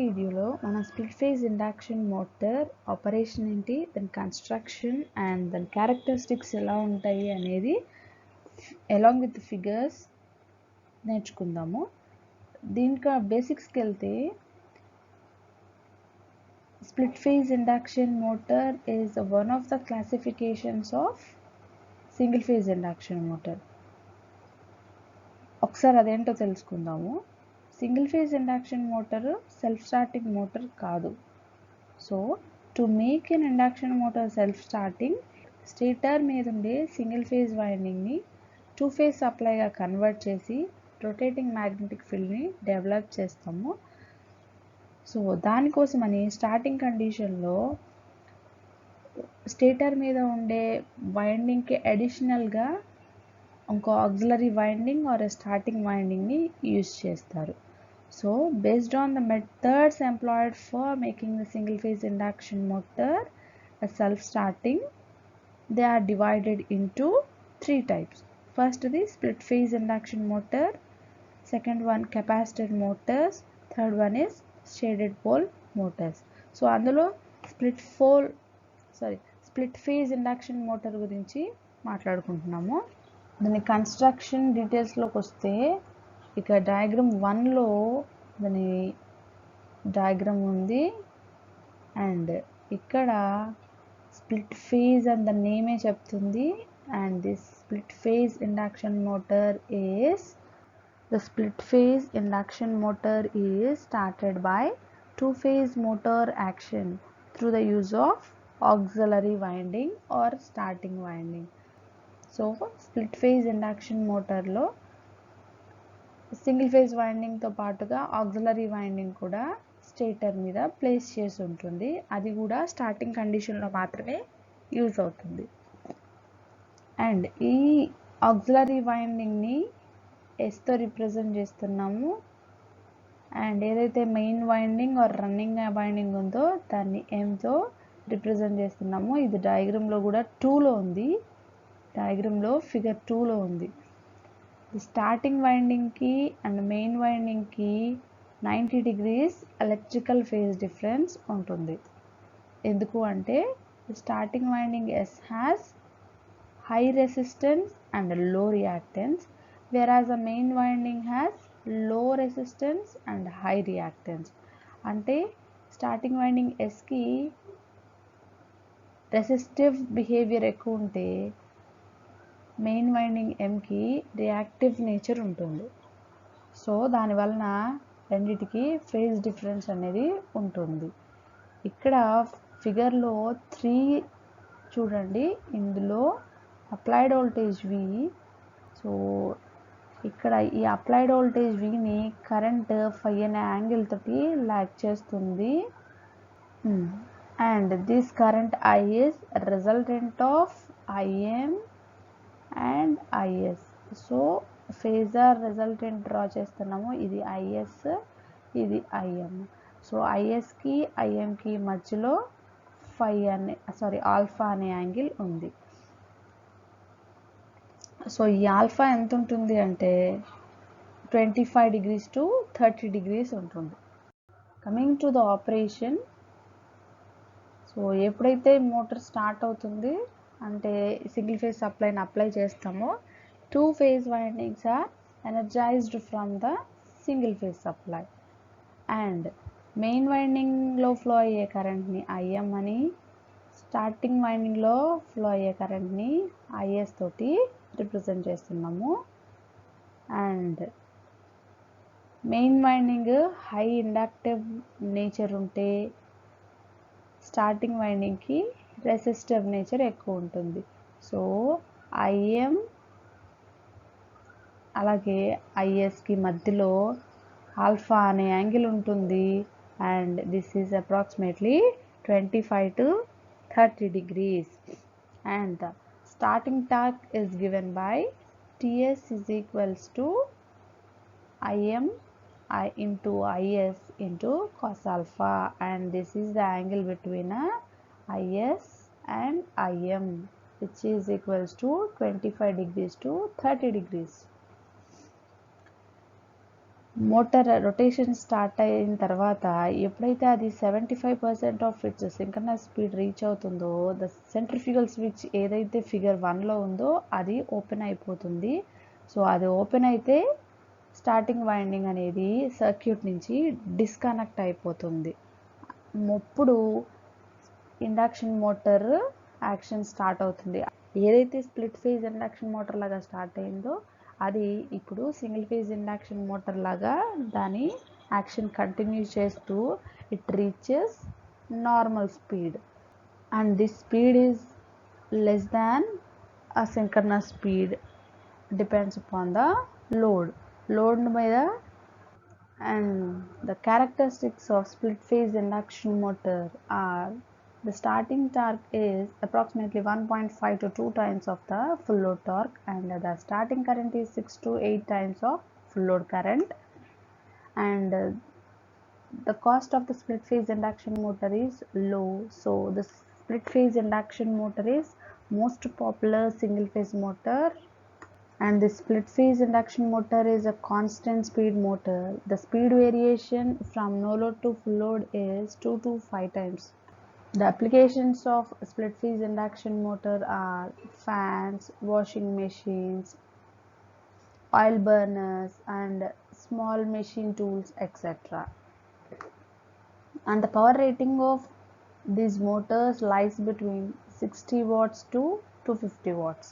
వీడియోలో మనం split phase induction motor operation ఏంటి, దాని కన్స్ట్రక్షన్ అండ్ దాని క్యారెక్టరిస్టిక్స్ ఎలా ఉంటాయి అనేది అలాంగ్ విత్ ఫిగర్స్ నేర్చుకుందాము. దీనికి బేసిక్స్కి వెళ్తే split phase induction motor is one of the classifications of single phase induction motor. ఒకసారి అదేంటో తెలుసుకుందాము. Single phase induction motor self starting motor కాదు. So to make an induction motor self starting, stator మీద ఉండే సింగిల్ ఫేజ్ వైండింగ్ని two phase సప్లైగా convert చేసి rotating magnetic ఫీల్డ్ని డెవలప్ చేస్తాము. సో దానికోసమని స్టార్టింగ్ కండిషన్లో స్టేటర్ మీద ఉండే వైండింగ్కి అడిషనల్గా ఇంకో ఆక్సిలరీ వైండింగ్ ఆర్ స్టార్టింగ్ వైండింగ్ని యూజ్ చేస్తారు. So based on the methods employed for making the single phase induction motor a self-starting, they are divided into three types. First the split phase induction motor, second one capacitor motors, third one is shaded pole motors. So అందులో split phase induction motor గురించి మాట్లాడుకుంటున్నాము. దాని construction డీటెయిల్స్లోకి వస్తే ఇక diagram 1లో దాని diagram ఉంది and ఇక్కడ split phase అని ద నేమే చెప్తుంది. And this split phase induction motor is started by two phase motor action through the use of auxiliary winding or starting winding. So split phase induction మోటార్లో single phase వైండింగ్తో పాటుగా auxiliary winding కూడా stator మీద place చేసి ఉంటుంది. అది కూడా starting కండిషన్లో మాత్రమే యూజ్ అవుతుంది. అండ్ ఈ ఆక్సిలరీ వైండింగ్ని ఎస్తో రిప్రజెంట్ చేస్తున్నాము. అండ్ ఏదైతే main winding or running winding ఉందో దాన్ని ఎంతో రిప్రజెంట్ చేస్తున్నాము. ఇది డయాగ్రామ్లో కూడా 2లో ఉంది, డయాగ్రామ్లో ఫిగర్ 2లో ఉంది. స్టార్టింగ్ వైండింగ్కి అండ్ మెయిన్ వైండింగ్కి 90 degrees ఎలక్ట్రికల్ ఫేజ్ డిఫరెన్స్ ఉంటుంది. ఎందుకు అంటే starting winding S has high resistance and low reactance, whereas the main winding has low resistance and high reactance. అంటే స్టార్టింగ్ వైండింగ్ ఎస్కి రెసిస్టివ్ బిహేవియర్ ఎక్కువ ఉంటే మెయిన్ వైండింగ్ ఎంకి reactive nature ఉంటుంది. So దానివలన రెండిటికి ఫేజ్ డిఫరెన్స్ అనేది ఉంటుంది. ఇక్కడ ఫిగర్లో 3 చూడండి, ఇందులో అప్లైడ్ వోల్టేజ్ V. సో ఇక్కడ ఈ అప్లైడ్ వోల్టేజ్ Vని కరెంట్ ఫై అనే యాంగిల్ తోటి లాగ్ చేస్తుంది. And this current I is resultant of IM and IS. So phasor resultant draw చేస్తున్నాము. ఇది IS, ఇది IM. సో ISకి IMకి మధ్యలో ఆల్ఫా అనే యాంగిల్ ఉంది. సో ఈ ఆల్ఫా ఎంత ఉంటుంది అంటే 25 degrees to 30 degrees ఉంటుంది. Coming to the operation. So ఎప్పుడైతే మోటార్ స్టార్ట్ అవుతుంది అంటే సింగిల్ ఫేజ్ సప్లైని అప్లై చేస్తామో two phase windings are energised from the single phase supply. And main వైండింగ్లో ఫ్లో అయ్యే కరెంట్ని IM అని, స్టార్టింగ్ వైండింగ్లో ఫ్లో అయ్యే కరెంట్ని IS తోటి రిప్రజెంట్ చేస్తున్నాము. And main winding high inductive nature ఉంటే స్టార్టింగ్ వైండింగ్కి రెసిస్టివ్ నేచర్ ఎక్కువ ఉంటుంది. సో IM అలాగే ISకి మధ్యలో ఆల్ఫా అనే యాంగిల్ ఉంటుంది. And this is approximately 25 to 30 degrees. And the starting torque is given by TS is equals to IM into IS into cos alpha, and this is the angle between IS and IM, which is equals to 25 degrees to 30 degrees. Motor rotation start అయిన తర్వాత ఎప్పుడైతే అది 75% of it's synchronous speed reach అవుతుందో the centrifugal switch ఏదైతే figure 1లో ఉందో అది open అయిపోతుంది. So అది ఓపెన్ అయితే స్టార్టింగ్ వైండింగ్ అనేది సర్క్యూట్ నుంచి డిస్కనెక్ట్ అయిపోతుంది. అప్పుడు ఇండక్షన్ మోటార్ యాక్షన్ స్టార్ట్ అవుతుంది. ఏదైతే స్ప్లిట్ ఫేజ్ ఇండక్షన్ మోటార్ లాగా స్టార్ట్ అయిందో అది ఇప్పుడు సింగిల్ ఫేజ్ ఇండక్షన్ మోటార్ లాగా దాని యాక్షన్ కంటిన్యూ చేస్తూ it reaches normal speed and this speed is less than a synchronous speed depends upon the load మీద. And the characteristics of split phase induction motor are the starting torque is approximately 1.5 to 2 times of the full load torque, and the starting current is 6 to 8 times of full load current, and the cost of the split phase induction motor is low. So the split phase induction motor is most popular single phase motor, and the split phase induction motor is a constant speed motor. The speed variation from no load to full load is 2 to 5 times. The applications of split phase induction motor are fans, washing machines, oil burners, and small machine tools, etc. And the power rating of these motors lies between 60 watts to 250 watts.